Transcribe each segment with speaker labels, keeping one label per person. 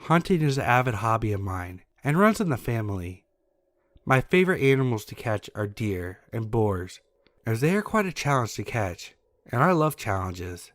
Speaker 1: Hunting is an avid hobby of mine and runs in the family. My favorite animals to catch are deer and boars, as they are quite a challenge to catch, and I love challenges.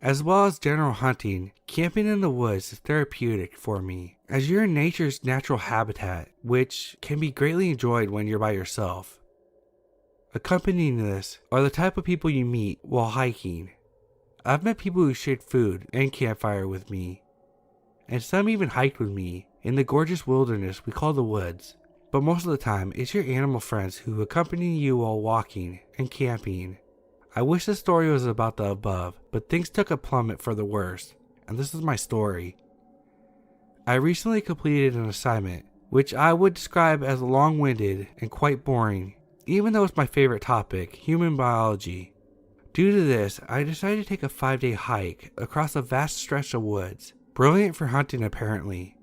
Speaker 1: As well as general hunting, camping in the woods is therapeutic for me, as you're in nature's natural habitat, which can be greatly enjoyed when you're by yourself. Accompanying this are the type of people you meet while hiking. I've met people who shared food and campfire with me, and some even hiked with me in the gorgeous wilderness we call the woods. But most of the time, it's your animal friends who accompany you while walking and camping. I wish the story was about the above, but things took a plummet for the worse, and this is my story. I recently completed an assignment, which I would describe as long-winded and quite boring, even though it's my favorite topic, human biology. Due to this, I decided to take a 5-day hike across a vast stretch of woods, brilliant for hunting apparently.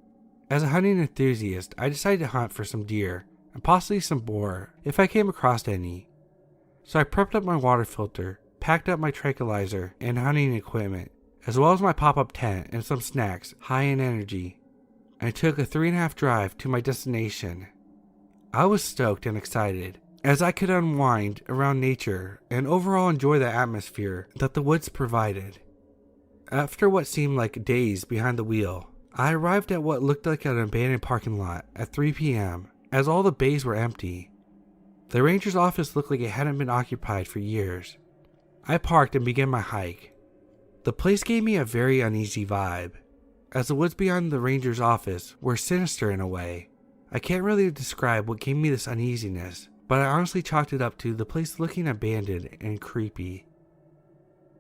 Speaker 1: As a hunting enthusiast, I decided to hunt for some deer, and possibly some boar, if I came across any. So I prepped up my water filter, packed up my tranquilizer and hunting equipment, as well as my pop-up tent and some snacks high in energy. I took a 3.5 drive to my destination. I was stoked and excited, as I could unwind around nature and overall enjoy the atmosphere that the woods provided. After what seemed like days behind the wheel, I arrived at what looked like an abandoned parking lot at 3 p.m. as all the bays were empty. The ranger's office looked like it hadn't been occupied for years. I parked and began my hike. The place gave me a very uneasy vibe, as the woods beyond the ranger's office were sinister in a way. I can't really describe what gave me this uneasiness, but I honestly chalked it up to the place looking abandoned and creepy.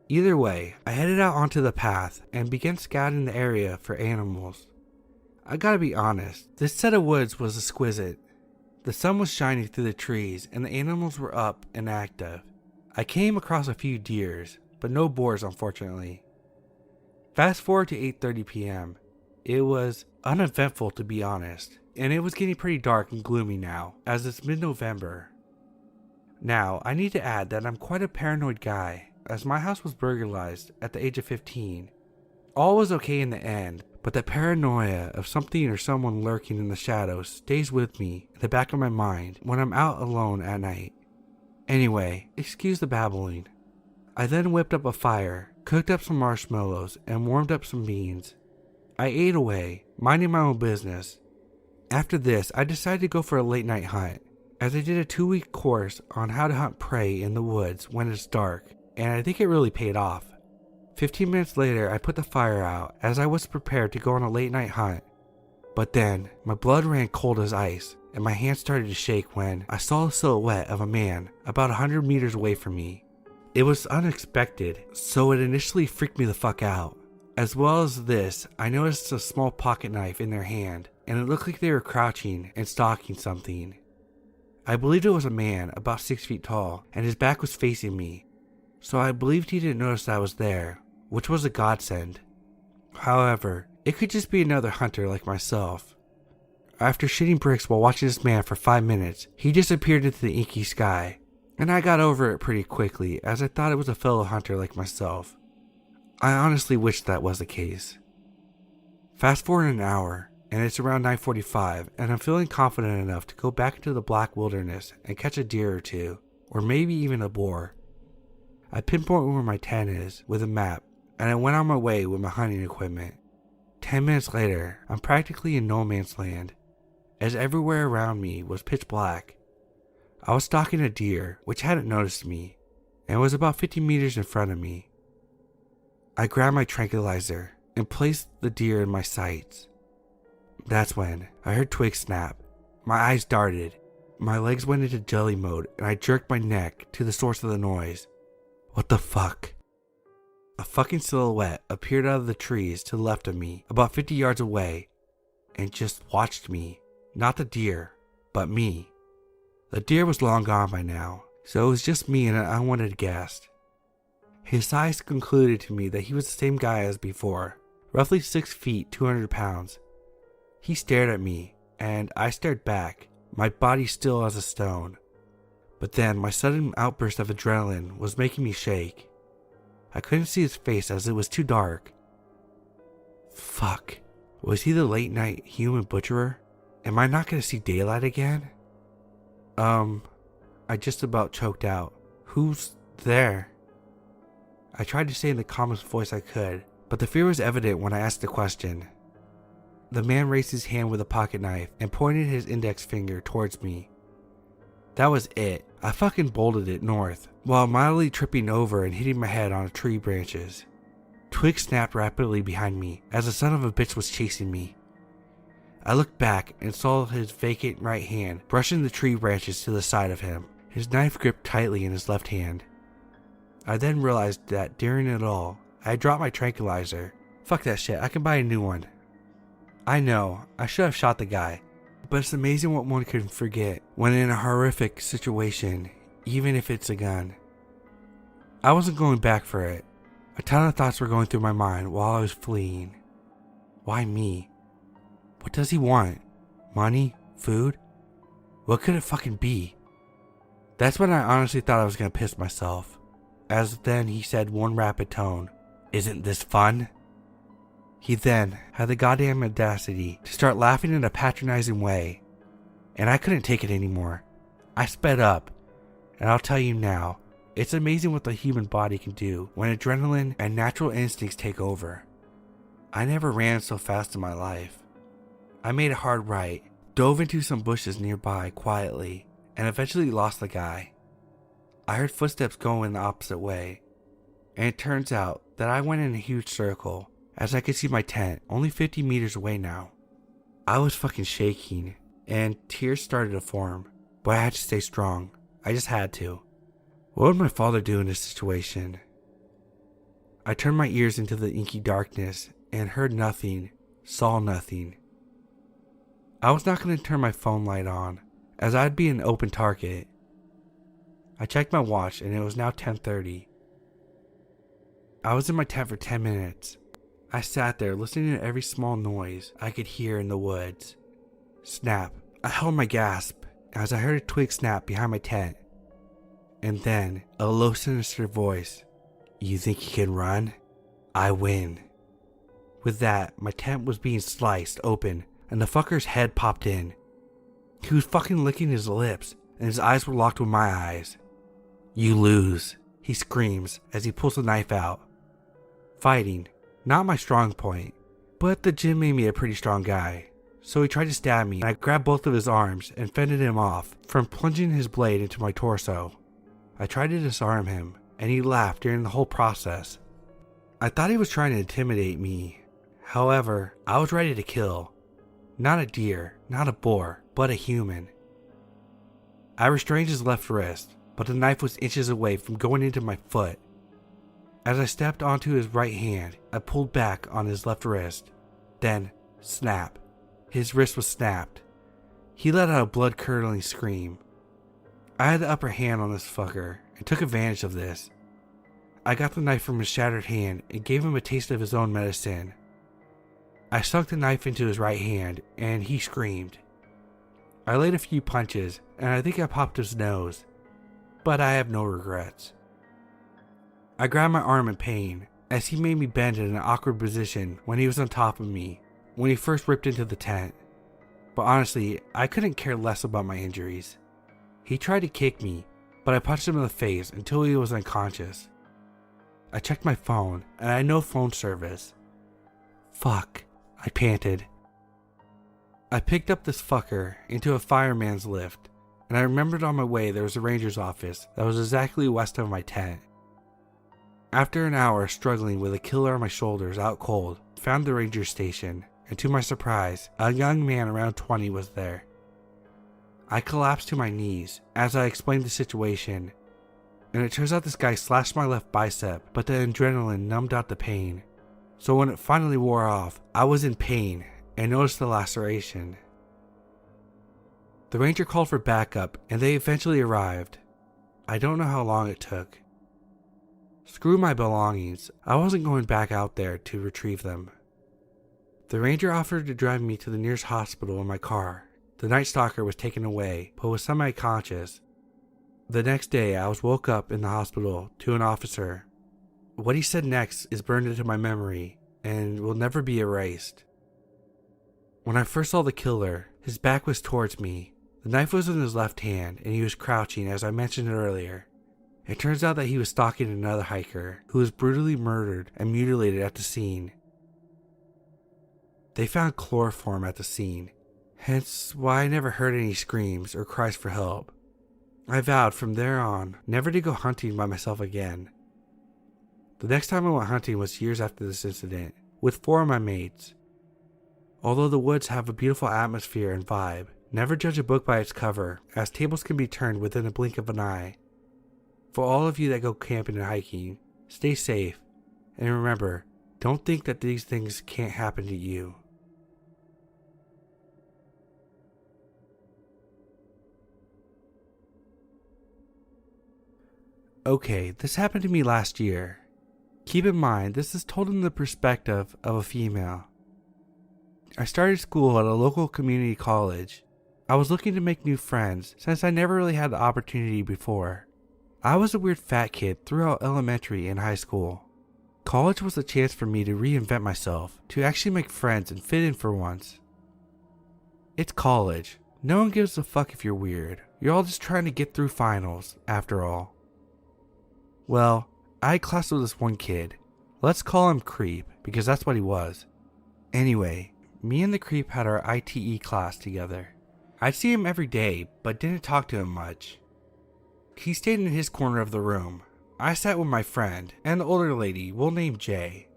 Speaker 1: Either way, I headed out onto the path and began scouting the area for animals. I gotta be honest, this set of woods was exquisite. The sun was shining through the trees and the animals were up and active. I came across a few deers, but no boars unfortunately. Fast forward to 8:30 p.m. It was uneventful to be honest, and it was getting pretty dark and gloomy now, as it's mid-November. Now, I need to add that I'm quite a paranoid guy, as my house was burglarized at the age of 15. All was okay in the end, but the paranoia of something or someone lurking in the shadows stays with me in the back of my mind when I'm out alone at night. Anyway, excuse the babbling. I then whipped up a fire, cooked up some marshmallows, and warmed up some beans. I ate away, minding my own business. After this, I decided to go for a late night hunt, as I did a 2-week course on how to hunt prey in the woods when it's dark, and I think it really paid off. 15 minutes later, I put the fire out as I was prepared to go on a late night hunt. But then, my blood ran cold as ice, and my hands started to shake when I saw a silhouette of a man about 100 meters away from me. It was unexpected, so it initially freaked me the fuck out. As well as this, I noticed a small pocket knife in their hand, and it looked like they were crouching and stalking something. I believed it was a man about 6 feet tall, and his back was facing me, so I believed he didn't notice I was there, which was a godsend. However, it could just be another hunter like myself. After shitting bricks while watching this man for 5 minutes, he disappeared into the inky sky, and I got over it pretty quickly as I thought it was a fellow hunter like myself. I honestly wish that was the case. Fast forward an hour, and it's around 9:45, and I'm feeling confident enough to go back into the black wilderness and catch a deer or two, or maybe even a boar. I pinpoint where my tent is with a map, and I went on my way with my hunting equipment. 10 minutes later, I'm practically in no man's land, as everywhere around me was pitch black. I was stalking a deer, which hadn't noticed me, and was about 50 meters in front of me. I grabbed my tranquilizer and placed the deer in my sights. That's when I heard twigs snap. My eyes darted, my legs went into jelly mode, and I jerked my neck to the source of the noise. What the fuck? A fucking silhouette appeared out of the trees to the left of me, about 50 yards away, and just watched me. Not the deer, but me. The deer was long gone by now, so it was just me and an unwanted guest. His eyes concluded to me that he was the same guy as before, roughly 6 feet, 200 pounds. He stared at me, and I stared back, my body still as a stone. But then my sudden outburst of adrenaline was making me shake. I couldn't see his face as it was too dark. Fuck. Was he the late night human butcherer? Am I not gonna see daylight again? I just about choked out. Who's there? I tried to say in the calmest voice I could, but the fear was evident when I asked the question. The man raised his hand with a pocket knife and pointed his index finger towards me. That was it. I fucking bolted it north, while mildly tripping over and hitting my head on tree branches. Twigs snapped rapidly behind me as the son of a bitch was chasing me. I looked back and saw his vacant right hand brushing the tree branches to the side of him, his knife gripped tightly in his left hand. I then realized that during it all, I had dropped my tranquilizer. Fuck that shit, I can buy a new one. I know, I should have shot the guy, but it's amazing what one can forget when in a horrific situation, even if it's a gun. I wasn't going back for it. A ton of thoughts were going through my mind while I was fleeing. Why me? What does he want? Money? Food? What could it fucking be? That's when I honestly thought I was gonna piss myself. As then he said one rapid tone, "Isn't this fun?" He then had the goddamn audacity to start laughing in a patronizing way, and I couldn't take it anymore. I sped up, and I'll tell you now, it's amazing what the human body can do when adrenaline and natural instincts take over. I never ran so fast in my life. I made a hard right, dove into some bushes nearby quietly, and eventually lost the guy. I heard footsteps go in the opposite way, and it turns out that I went in a huge circle as I could see my tent only 50 meters away now. I was fucking shaking, and tears started to form, but I had to stay strong. I just had to. What would my father do in this situation? I turned my ears into the inky darkness and heard nothing, saw nothing. I was not going to turn my phone light on, as I'd be an open target. I checked my watch and it was now 10:30. I was in my tent for 10 minutes. I sat there listening to every small noise I could hear in the woods. Snap. I held my gasp as I heard a twig snap behind my tent. And then a low sinister voice. "You think you can run? I win." With that, my tent was being sliced open and the fucker's head popped in. He was fucking licking his lips and his eyes were locked with my eyes. "You lose," he screams as he pulls the knife out. Fighting, not my strong point, but the gym made me a pretty strong guy. So he tried to stab me and I grabbed both of his arms and fended him off from plunging his blade into my torso. I tried to disarm him and he laughed during the whole process. I thought he was trying to intimidate me. However, I was ready to kill. Not a deer, not a boar, but a human. I restrained his left wrist, but the knife was inches away from going into my foot. As I stepped onto his right hand, I pulled back on his left wrist. Then, snap. His wrist was snapped. He let out a blood-curdling scream. I had the upper hand on this fucker and took advantage of this. I got the knife from his shattered hand and gave him a taste of his own medicine. I sunk the knife into his right hand and he screamed. I laid a few punches and I think I popped his nose, but I have no regrets. I grabbed my arm in pain as he made me bend in an awkward position when he was on top of me when he first ripped into the tent. But honestly, I couldn't care less about my injuries. He tried to kick me, but I punched him in the face until he was unconscious. I checked my phone and I had no phone service. Fuck, I panted. I picked up this fucker into a fireman's lift, and I remembered on my way there was a ranger's office that was exactly west of my tent. After an hour struggling with a killer on my shoulders out cold, found the ranger station, and to my surprise, a young man around 20 was there. I collapsed to my knees as I explained the situation, and it turns out this guy slashed my left bicep, but the adrenaline numbed out the pain. So when it finally wore off, I was in pain and noticed the laceration. The ranger called for backup and they eventually arrived. I don't know how long it took. Screw my belongings, I wasn't going back out there to retrieve them. The ranger offered to drive me to the nearest hospital in my car. The night stalker was taken away, but was semi-conscious. The next day, I was woke up in the hospital to an officer. What he said next is burned into my memory and will never be erased. When I first saw the killer, his back was towards me. The knife was in his left hand, and he was crouching as I mentioned earlier. It turns out that he was stalking another hiker, who was brutally murdered and mutilated at the scene. They found chloroform at the scene, hence why I never heard any screams or cries for help. I vowed from there on never to go hunting by myself again. The next time I went hunting was years after this incident, with 4 of my mates. Although the woods have a beautiful atmosphere and vibe, never judge a book by its cover, as tables can be turned within a blink of an eye. For all of you that go camping and hiking, stay safe, and remember, don't think that these things can't happen to you. Okay, this happened to me last year. Keep in mind, this is told in the perspective of a female. I started school at a local community college. I was looking to make new friends since I never really had the opportunity before. I was a weird fat kid throughout elementary and high school. College was a chance for me to reinvent myself, to actually make friends and fit in for once. It's college. No one gives a fuck if you're weird. You're all just trying to get through finals, after all. Well, I had class with this one kid. Let's call him Creep, because that's what he was. Anyway, me and the Creep had our ITE class together. I'd see him every day, but didn't talk to him much. He stayed in his corner of the room. I sat with my friend, and the older lady, we'll name Jay.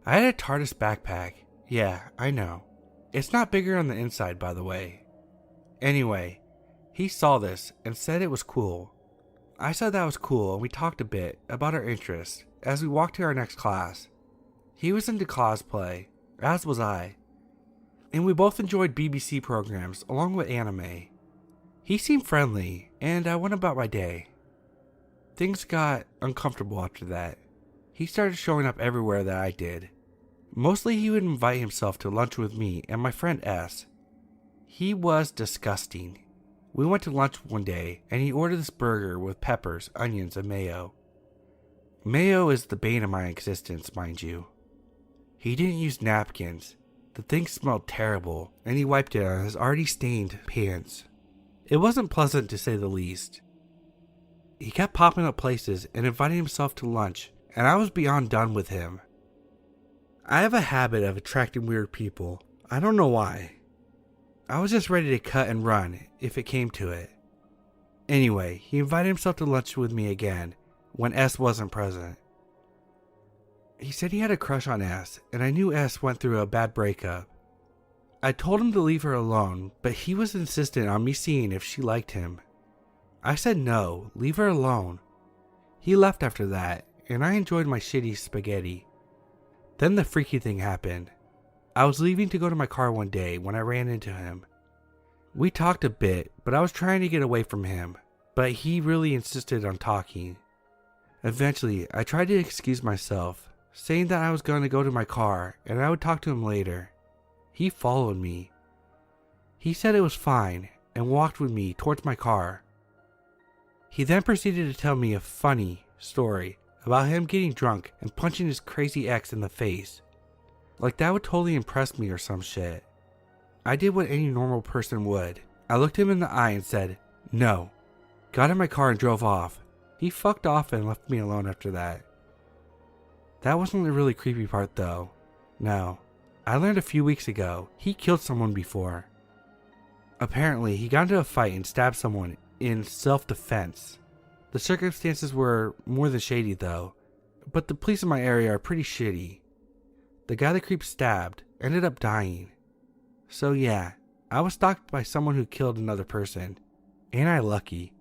Speaker 1: I had a TARDIS backpack. Yeah, I know. It's not bigger on the inside, by the way. Anyway, he saw this and said it was cool. I said that was cool, and we talked a bit about our interests as we walked to our next class. He was into cosplay, as was I, and we both enjoyed BBC programs along with anime. He seemed friendly, and I went about my day. Things got uncomfortable after that. He started showing up everywhere that I did. Mostly he would invite himself to lunch with me and my friend S. He was disgusting. We went to lunch one day, and he ordered this burger with peppers, onions, and mayo. Mayo is the bane of my existence, mind you. He didn't use napkins. The thing smelled terrible, and he wiped it on his already stained pants. It wasn't pleasant to say the least. He kept popping up places and inviting himself to lunch, and I was beyond done with him. I have a habit of attracting weird people. I don't know why. I was just ready to cut and run if it came to it. Anyway, he invited himself to lunch with me again when S wasn't present. He said he had a crush on S, and I knew S went through a bad breakup. I told him to leave her alone, but he was insistent on me seeing if she liked him. I said no, leave her alone. He left after that, and I enjoyed my shitty spaghetti. Then the freaky thing happened. I was leaving to go to my car one day when I ran into him. We talked a bit, but I was trying to get away from him, but he really insisted on talking. Eventually, I tried to excuse myself, saying that I was going to go to my car and I would talk to him later. He followed me. He said it was fine and walked with me towards my car. He then proceeded to tell me a funny story about him getting drunk and punching his crazy ex in the face. Like that would totally impress me or some shit. I did what any normal person would. I looked him in the eye and said, no. Got in my car and drove off. He fucked off and left me alone after that. That wasn't the really creepy part though. No. I learned a few weeks ago he killed someone before. Apparently he got into a fight and stabbed someone in self-defense. The circumstances were more than shady though, but the police in my area are pretty shitty. The guy the creep stabbed ended up dying. So yeah, I was stalked by someone who killed another person. Ain't I lucky?